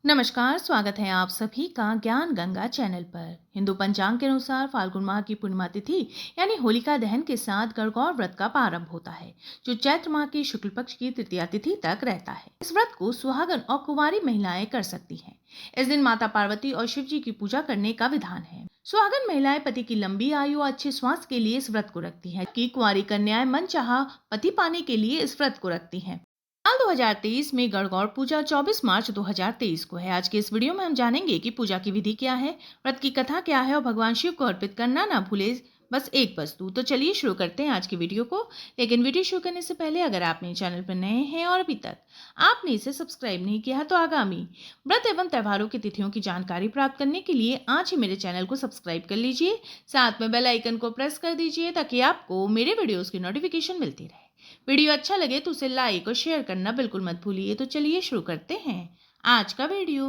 नमस्कार, स्वागत है आप सभी का ज्ञान गंगा चैनल पर। हिंदू पंचांग के अनुसार फाल्गुन माह की पूर्णिमा तिथि यानी होलिका दहन के साथ गणगौर व्रत का प्रारंभ होता है, जो चैत्र माह की शुक्ल पक्ष की तृतीया तिथि तक रहता है। इस व्रत को सुहागन और कुंवारी महिलाएं कर सकती हैं। इस दिन माता पार्वती और शिव जी की पूजा करने का विधान है। सुहागन महिलाएं पति की लंबी आयु और अच्छे स्वास्थ्य के लिए इस व्रत को रखती हैं, कि कुंवारी कन्याएं मनचाहा पति पाने के लिए इस व्रत को रखती हैं। साल 2023 में गणगौर पूजा 24 मार्च 2023 को है। आज के इस वीडियो में हम जानेंगे कि पूजा की विधि क्या है, व्रत की कथा क्या है और भगवान शिव को अर्पित करना ना भूले बस एक वस्तु। तो चलिए शुरू करते हैं आज की वीडियो को। लेकिन वीडियो शुरू करने से पहले अगर आप मेरे चैनल पर नए हैं और अभी तक आपने इसे सब्सक्राइब नहीं किया है, तो आगामी व्रत एवं त्योहारों की तिथियों की जानकारी प्राप्त करने के लिए आज ही मेरे चैनल को सब्सक्राइब कर लीजिए। साथ में बेल आइकन को प्रेस कर दीजिए ताकि आपको मेरे वीडियोस की नोटिफिकेशन मिलती रहे। वीडियो अच्छा लगे तो उसे लाइक और शेयर करना बिल्कुल मत भूलिए। तो चलिए शुरू करते हैं आज का वीडियो।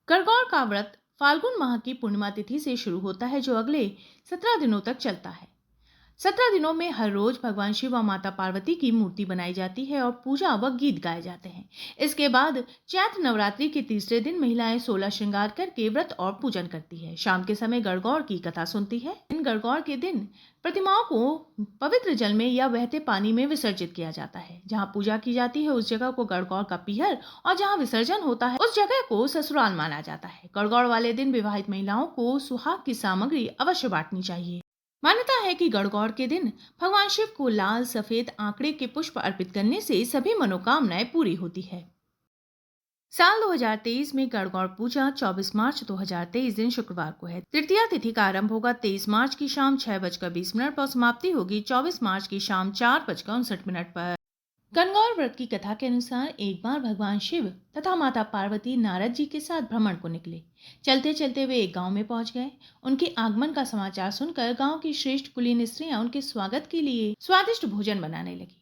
गणगौर का व्रत फाल्गुन माह की पूर्णिमा तिथि से शुरू होता है, जो अगले 17 दिनों तक चलता है। 17 दिनों में हर रोज भगवान शिव और माता पार्वती की मूर्ति बनाई जाती है और पूजा व गीत गाए जाते हैं। इसके बाद चैत्र नवरात्रि के तीसरे दिन महिलाएं 16 श्रृंगार करके व्रत और पूजन करती है। शाम के समय गणगौर की कथा सुनती है। इन गणगौर के दिन प्रतिमाओं को पवित्र जल में या बहते पानी में विसर्जित किया जाता है। जहाँ पूजा की जाती है उस जगह को गणगौर का पीहर और जहाँ विसर्जन होता है उस जगह को ससुराल माना जाता है। गणगौर वाले दिन विवाहित महिलाओं को सुहाग की सामग्री अवश्य बांटनी चाहिए। मान्यता है कि गणगौर के दिन भगवान शिव को लाल सफेद आंकड़े के पुष्प अर्पित करने से सभी मनोकामनाएं पूरी होती है। साल 2023 में गणगौर पूजा 24 मार्च 2023 दिन शुक्रवार को है। तृतीया तिथि का आरंभ होगा 23 मार्च की शाम 6:20 पर और समाप्ति होगी 24 मार्च की शाम 4:59 पर। गणगौर व्रत की कथा के अनुसार एक बार भगवान शिव तथा माता पार्वती नारद जी के साथ भ्रमण को निकले। चलते चलते वे एक गांव में पहुंच गए। उनके आगमन का समाचार सुनकर गांव की श्रेष्ठ कुलीन स्त्रियां उनके स्वागत के लिए स्वादिष्ट भोजन बनाने लगी।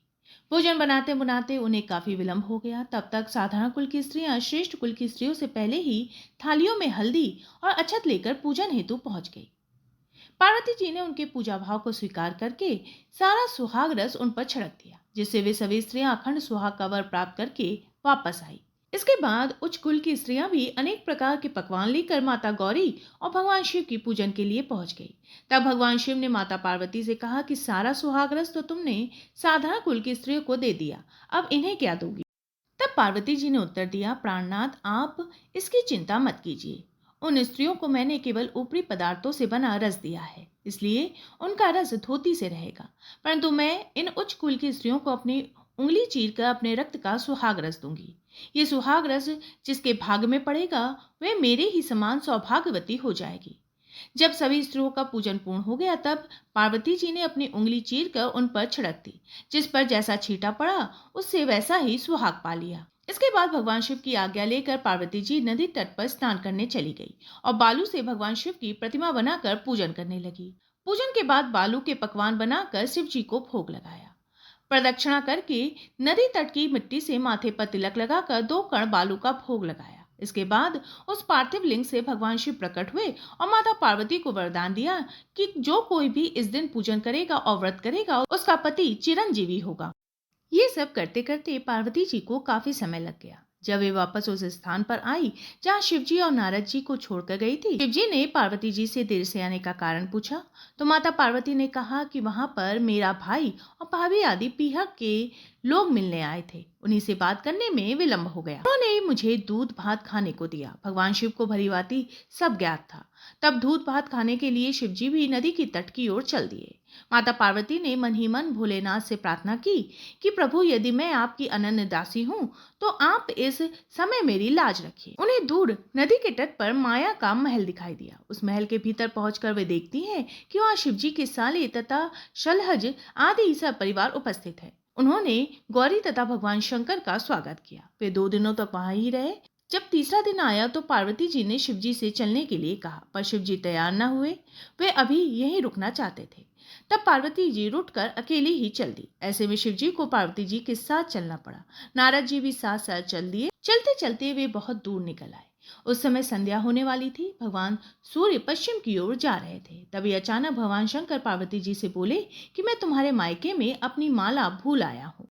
भोजन बनाते बनाते उन्हें काफी विलंब हो गया। तब तक साधारण कुल की स्त्रियां श्रेष्ठ कुल की स्त्रियों से पहले ही थालियों में हल्दी और अक्षत लेकर पूजन हेतु पहुंच गई। पार्वती जी ने उनके पूजा भाव को स्वीकार करके सारा सुहाग रस उन पर छिड़क दिया, जिससे वे सभी स्त्रियां अखंड सुहाग का वर प्राप्त करके वापस आई। इसके बाद उच्च कुल की स्त्रियां भी अनेक प्रकार के पकवान लेकर माता गौरी और भगवान शिव की पूजन के लिए पहुंच गई। तब भगवान शिव ने माता पार्वती से कहा कि सारा सुहाग रस तो तुमने साधारण कुल की स्त्रियों को दे दिया, अब इन्हें क्या दोगी। तब पार्वती जी ने उत्तर दिया, प्राणनाथ आप इसकी चिंता मत कीजिए। उन स्त्रियों को मैंने केवल ऊपरी पदार्थों से बना रस दिया है, इसलिए उनका रस धोती से रहेगा। परंतु मैं इन उच्च कुल की स्त्रियों को अपनी उंगली चीर कर अपने रक्त का सुहाग रस दूंगी। ये सुहाग रस जिसके भाग में पड़ेगा वह मेरे ही समान सौभाग्यवती हो जाएगी। जब सभी स्त्रियों का पूजन पूर्ण हो गया तब पार्वती जी ने अपनी उंगली चीर कर उन पर छिड़क दी। जिस पर जैसा छींटा पड़ा उससे वैसा ही सुहाग पा लिया। इसके बाद भगवान शिव की आज्ञा लेकर पार्वती जी नदी तट पर स्नान करने चली गई और बालू से भगवान शिव की प्रतिमा बनाकर पूजन करने लगी। पूजन के बाद बालू के पकवान बनाकर शिव जी को भोग लगाया। प्रदक्षिणा करके नदी तट की मिट्टी से माथे पर तिलक लगाकर 2 कण बालू का भोग लगाया। इसके बाद उस पार्थिव लिंग से भगवान शिव प्रकट हुए और माता पार्वती को वरदान दिया कि जो कोई भी इस दिन पूजन करेगा और व्रत करेगा उसका पति चिरंजीवी होगा। ये सब करते करते पार्वती जी को काफी समय लग गया। जब वे वापस उस स्थान पर आई जहाँ शिवजी और नारद जी को छोड़कर गई थी, शिवजी ने पार्वती जी से देर से आने का कारण पूछा तो माता पार्वती ने कहा कि वहां पर मेरा भाई और भाभी आदि पीहर के लोग मिलने आए थे, उन्हीं से बात करने में विलंब हो गया। उन्होंने मुझे दूध भात खाने को दिया। भगवान शिव को भली भांति सब ज्ञात था। तब दूध भात खाने के लिए शिवजी भी नदी की तट की ओर चल दिए। माता पार्वती ने मन ही मन भोलेनाथ से प्रार्थना की कि प्रभु यदि मैं आपकी अनन्य दासी हूँ तो आप इस समय मेरी लाज रखिए। उन्हें दूर नदी के तट पर माया का महल दिखाई दिया। उस महल के भीतर पहुंचकर वे देखती हैं कि वहाँ शिवजी के साले तथा शलहज आदि सब परिवार उपस्थित है। उन्होंने गौरी तथा भगवान शंकर का स्वागत किया। वे 2 दिनों तक वहां ही रहे। जब तीसरा दिन आया तो पार्वती जी ने शिवजी से चलने के लिए कहा, पर शिवजी तैयार न हुए। वे अभी यहीं रुकना चाहते थे। तब पार्वती जी रुककर अकेली ही चल दी। ऐसे में शिवजी को पार्वती जी के साथ चलना पड़ा। नारद जी भी साथ साथ चल दिए। चलते चलते वे बहुत दूर निकल आए। उस समय संध्या होने वाली थी। भगवान सूर्य पश्चिम की ओर जा रहे थे। तभी अचानक भगवान शंकर पार्वती जी से बोले कि मैं तुम्हारे मायके में अपनी माला भूल आया हूँ।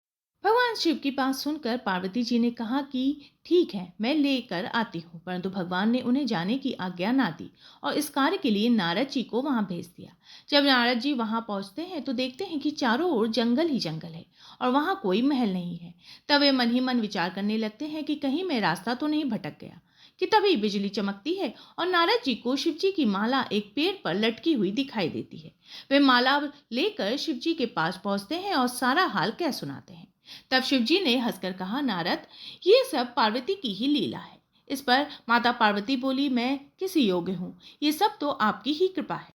भगवान शिव की बात सुनकर पार्वती जी ने कहा कि ठीक है, मैं लेकर आती हूँ, परंतु भगवान ने उन्हें जाने की आज्ञा ना दी और इस कार्य के लिए नारद जी को वहां भेज दिया। जब नारद जी वहां पहुंचते हैं तो देखते हैं कि चारों ओर जंगल ही जंगल है और वहां कोई महल नहीं है। तब वे मन ही मन विचार करने लगते हैं कि कहीं मैं रास्ता तो नहीं भटक गया, कि तभी बिजली चमकती है और नारद जी को शिव जी की माला एक पेड़ पर लटकी हुई दिखाई देती है। वे माला लेकर शिव जी के पास पहुंचते हैं और सारा हाल कह सुनाते हैं। तब शिवजी ने हंसकर कहा, नारद, ये सब पार्वती की ही लीला है। इस पर माता पार्वती बोली, मैं किस योग्य हूँ, ये सब तो आपकी ही कृपा है।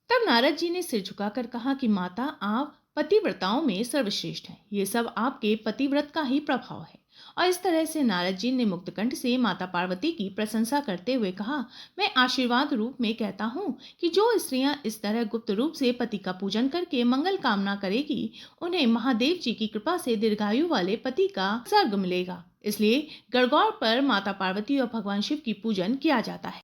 तब नारद जी ने सिर झुकाकर कहा कि माता, आप पतिव्रताओं में सर्वश्रेष्ठ हैं, ये सब आपके पतिव्रत का ही प्रभाव है। और इस तरह से नारद जी ने मुक्तकंठ से माता पार्वती की प्रशंसा करते हुए कहा, मैं आशीर्वाद रूप में कहता हूँ कि जो स्त्रियां इस तरह गुप्त रूप से पति का पूजन करके मंगल कामना करेगी, उन्हें महादेव जी की कृपा से दीर्घायु वाले पति का स्वर्ग मिलेगा। इसलिए गणगौर पर माता पार्वती और भगवान शिव की पूजन किया जाता है।